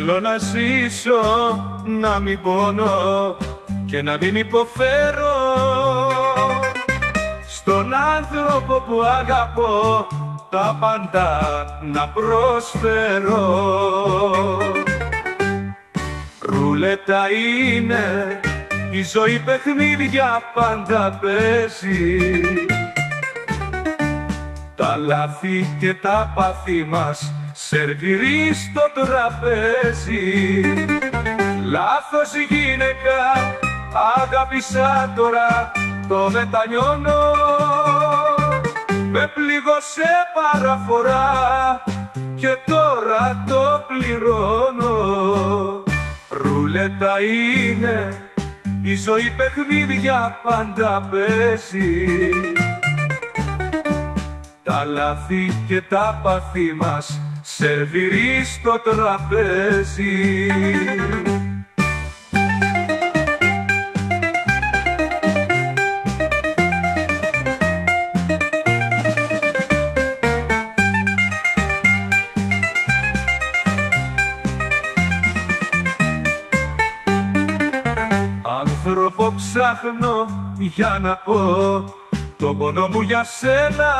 Θέλω να ζήσω, να μην πονώ και να μην υποφέρω. Στον άνθρωπο που αγαπώ τα πάντα να προσφέρω. Ρούλετα είναι η ζωή, παιχνίδια πάντα παίζει. Τα λάθη και τα πάθη μας σερβιρί στο τραπέζι. Λάθος γυναίκα, αγάπησα τώρα, το μετανιώνω. Με πλήγωσε παραφορά και τώρα το πληρώνω. Ρούλετα είναι η ζωή, παιχνίδια πάντα παίζει. Τα λάθη και τα πάθη μας σερβιρί στο τραπέζι. Άνθρωπο ψάχνω για να πω το πόνο μου για σένα.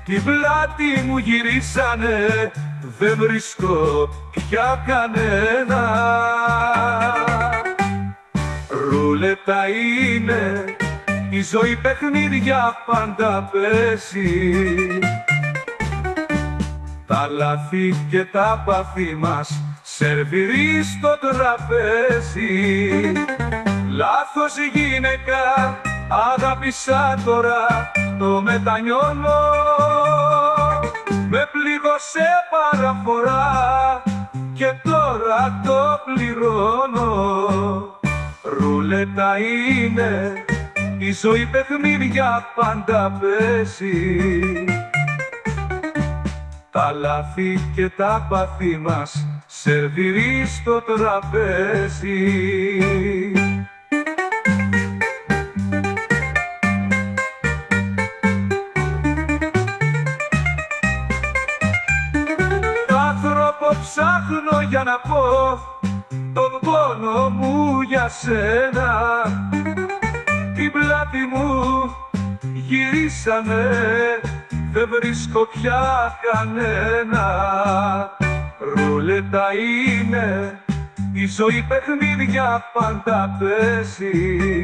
Την πλάτη μου γυρίσανε, δεν βρίσκω πια κανένα. Ρούλετα είναι η ζωή, παιχνίδια πάντα παίζει. Τα λάθη και τα πάθη μας σερβιρί στο τραπέζι. Λάθος γυναίκα, αγάπησα τώρα, το μετανιώνω. Με πλήγωσε παραφορά και τώρα το πληρώνω. Ρούλετα είναι η ζωή, παιχνίδια πάντα παίζει. Τα λάθη και τα πάθη μας σερβιρί στο τραπέζι. Ψάχνω για να πω τον πόνο μου για σένα. Την πλάτη μου γυρίσανε, δεν βρίσκω πια κανένα. Ρούλετα είναι η ζωή, παιχνίδια πάντα παίζει.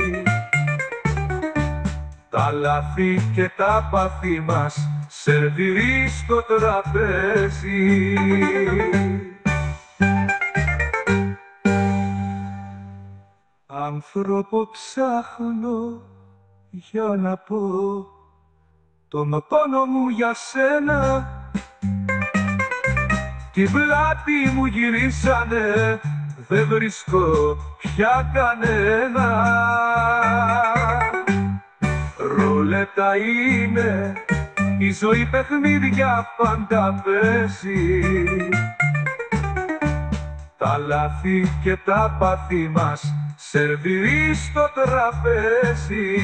Τα λάθη και τα πάθη μας σερβιρί στο τραπέζι. Άνθρωπο ψάχνω για να πω τον πόνο μου για σένα. Την πλάτη μου γυρίσανε, δεν βρίσκω πια κανένα. Ρούλετα είναι η ζωή, παιχνίδια πάντα παίζει. Τα λάθη και τα πάθη μας σερβιρί στο τραπέζι.